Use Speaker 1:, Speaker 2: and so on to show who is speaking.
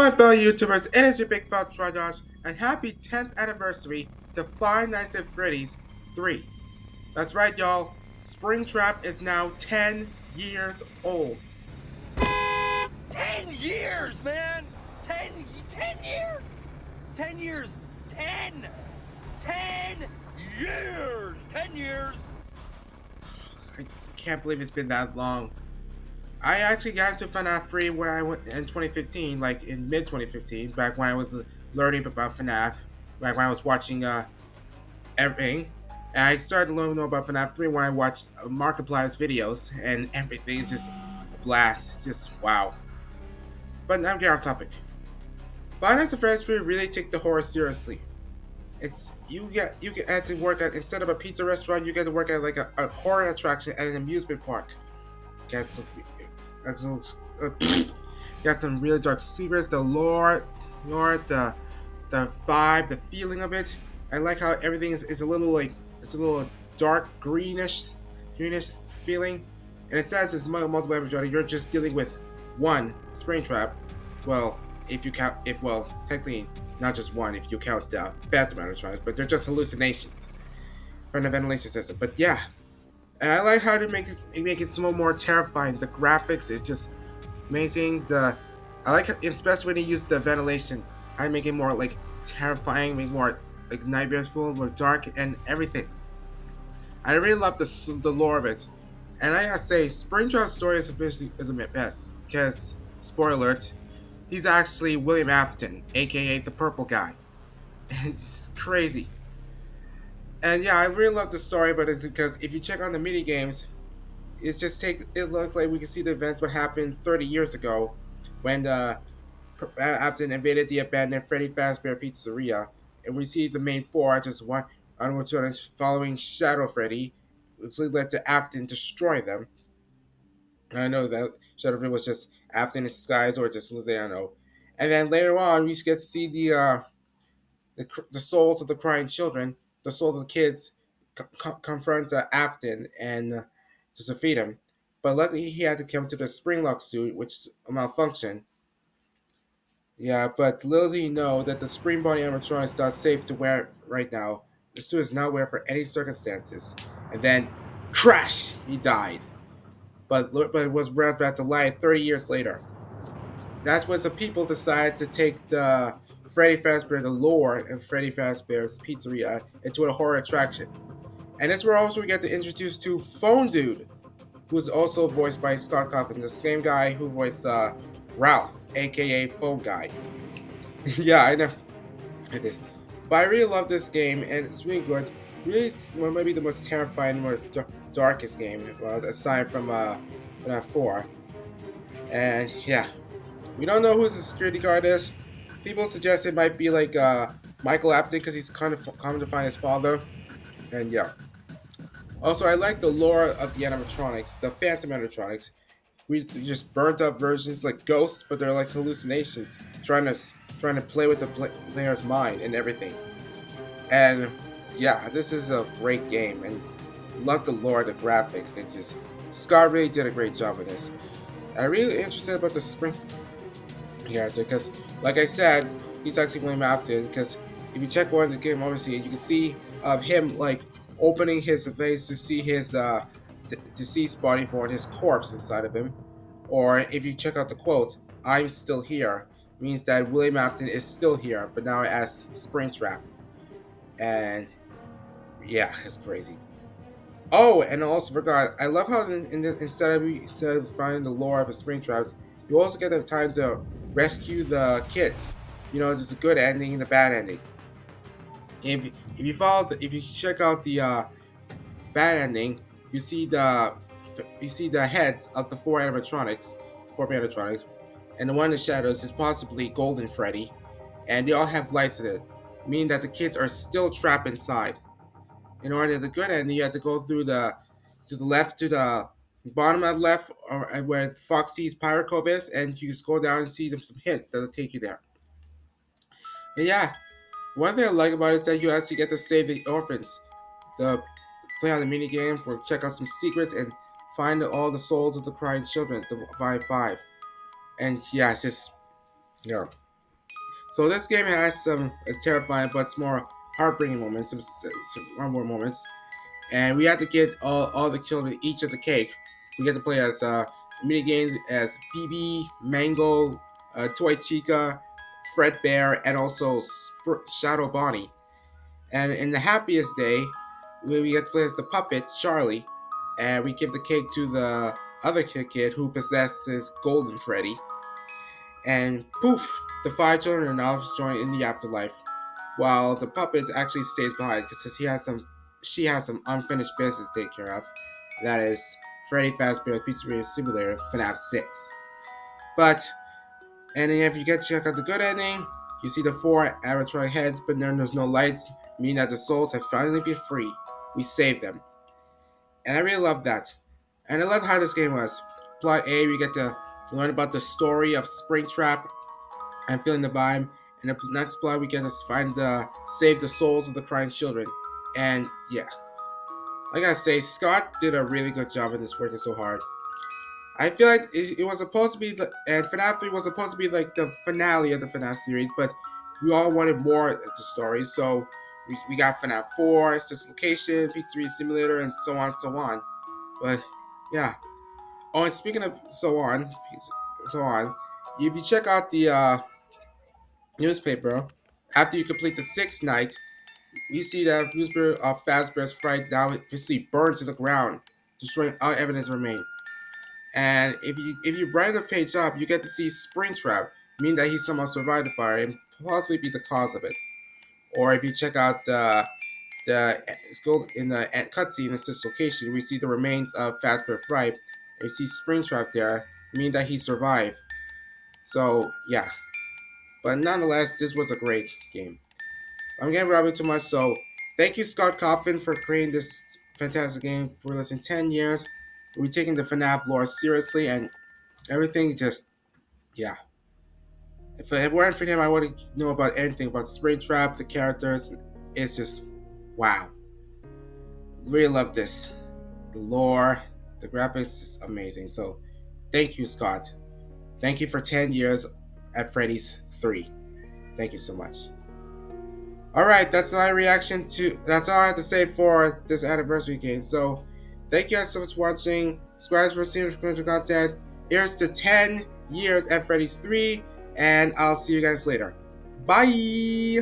Speaker 1: Hello, my fellow YouTubers, it is your Big Belt Josh, and happy 10th anniversary to Five Nights at Freddy's 3. That's right, y'all. Springtrap is now 10 years old.
Speaker 2: 10 years, man! 10 years! 10 years! 10! 10 years! 10 years!
Speaker 1: I just can't believe it's been that long. I actually got into FNAF 3 when I went in 2015, like in mid 2015, back when I was learning about FNAF, back when I was watching everything. And I started learning about FNAF 3 when I watched Markiplier's videos, and everything is just a blast. It's just wow. But now get off topic. Five Nights at Freddy's 3 really take the horror seriously. It's you get to work at, instead of a pizza restaurant, you get to work at like a horror attraction at an amusement park. Got some, uh, got some really dark secrets, the lore, the vibe, the feeling of it. I like how everything is a little like it's a little dark greenish feeling, and it's not just multiple episodes. You're just dealing with one Springtrap. Well, if you count, if well, technically not just one if you count the phantom animatronics, but they're just hallucinations from the ventilation system. But yeah, and I like how to make it so more terrifying. The graphics is just amazing. I like especially when they use the ventilation. I make it more like terrifying, make more like nightmares full, more dark and everything. I really love the lore of it, and I gotta say, Springtrap's story is a best because spoiler alert, he's actually William Afton, aka the Purple Guy. It's crazy. And yeah, I really love the story, but it's because if you check on the mini games, it looks like we can see the events what happened 30 years ago when Afton invaded the abandoned Freddy Fazbear Pizzeria, and we see the main four just one on which one is following Shadow Freddy, which led to Afton destroy them. And I know that Shadow Freddy was just Afton in disguise, or just I don't know. And then later on, we get to see the souls of the crying children, the souls of the kids, confront Afton and to defeat him. But luckily, he had to come to the Springlock suit, which malfunctioned. Yeah, but little did he know that the spring body animatronic is not safe to wear right now. The suit is not wear for any circumstances. And then, crash! He died. But was brought back to life 30 years later. That's when some people decided to take the Freddy Fazbear, the lore, and Freddy Fazbear's Pizzeria into a horror attraction. And that's where also we get to introduce to Phone Dude, who is also voiced by Scott Cawthon, the same guy who voiced Ralph, aka Phone Guy. Yeah, I know it is. But I really love this game, and it's really good. Really, well, maybe the most terrifying, most darkest game, well, aside from FNAF 4. And yeah, we don't know who the security guard is. People suggest it might be like Michael Apton because he's kind of common to find his father. And yeah. Also, I like the lore of the animatronics, the phantom animatronics. We just burnt up versions like ghosts, but they're like hallucinations, trying to play with the player's mind and everything. And yeah, this is a great game, and love the lore, the graphics. It's just Scott really did a great job with this. I'm really interested about the spring character because, like I said, he's actually William Afton. Because if you check one of the game, obviously, you can see of him like opening his face to see his deceased body for his corpse inside of him. Or if you check out the quote, "I'm still here," means that William Afton is still here, but now as Springtrap. And yeah, it's crazy. Oh, and I also forgot. I love how instead of finding the lore of a Springtrap, you also get the time to rescue the kids. You know, there's a good ending and a bad ending. If if you if you check out the bad ending, you see the heads of the four animatronics, and the one in the shadows is possibly Golden Freddy, and they all have lights in it, meaning that the kids are still trapped inside. In order to the good end, you have to go through the to the left to the bottom of the left, or where Foxy's Pirate Cove is, and you just go down and see some hints that'll take you there. And yeah, one thing I like about it is that you actually get to save the orphans. The play on the mini game, or check out some secrets and find all the souls of the crying children, the Vine Five. And yeah, it's just yeah. So this game has some it's terrifying, but it's more heartbreaking moments, some more moments, and we have to get all the children each of the cake. We get to play as mini games as BB, Mango, Toy Chica, Fredbear, and also Shadow Bonnie. And in the happiest day, we get to play as the puppet Charlie, and we give the cake to the other kid who possesses Golden Freddy. And poof, the five children are now joined in the afterlife, while the puppet actually stays behind because she has some unfinished business to take care of. That is Freddy Fazbear's Pizzeria Simulator FNAF 6. But and then if you get to check out the good ending, you see the four animatronic heads, but then there's no lights, meaning that the souls have finally been free. We saved them. And I really love that. And I love how this game was. Plot A, we get to learn about the story of Springtrap and feeling the vibe. And the next plot, we get to find save the souls of the crying children. And yeah, I gotta say, Scott did a really good job in this, working so hard. I feel like it was supposed to be, and FNAF 3 was supposed to be like the finale of the FNAF series, but we all wanted more of the story, so we got FNAF 4, Location, Pizzeria Simulator, and so on, so on. But yeah. Oh, and speaking of so on, if you check out the newspaper, after you complete the sixth night, you see that newspaper of Fazbear's Fright now basically burned to the ground, destroying all evidence remain. And if you brighten the page up, you get to see Springtrap, meaning that he somehow survived the fire and possibly be the cause of it. Or if you check out it's called in the cutscene in this location, we see the remains of Fazbear Fright, and you see Springtrap there, meaning that he survived. So yeah, but nonetheless, this was a great game. I'm getting rabbit too much, so thank you, Scott Cawthon, for creating this fantastic game for less than 10 years. We're taking the FNAF lore seriously, and everything just, yeah. If it weren't for him, I wouldn't know about anything about Springtrap, the characters. It's just, wow. Really love this. The lore, the graphics is amazing. So, thank you, Scott. Thank you for 10 years at Freddy's 3. Thank you so much. Alright, that's my reaction to. That's all I have to say for this anniversary game. So, thank you guys so much for watching. Subscribe for seeing content. Here's to 10 years at Freddy's 3, and I'll see you guys later. Bye!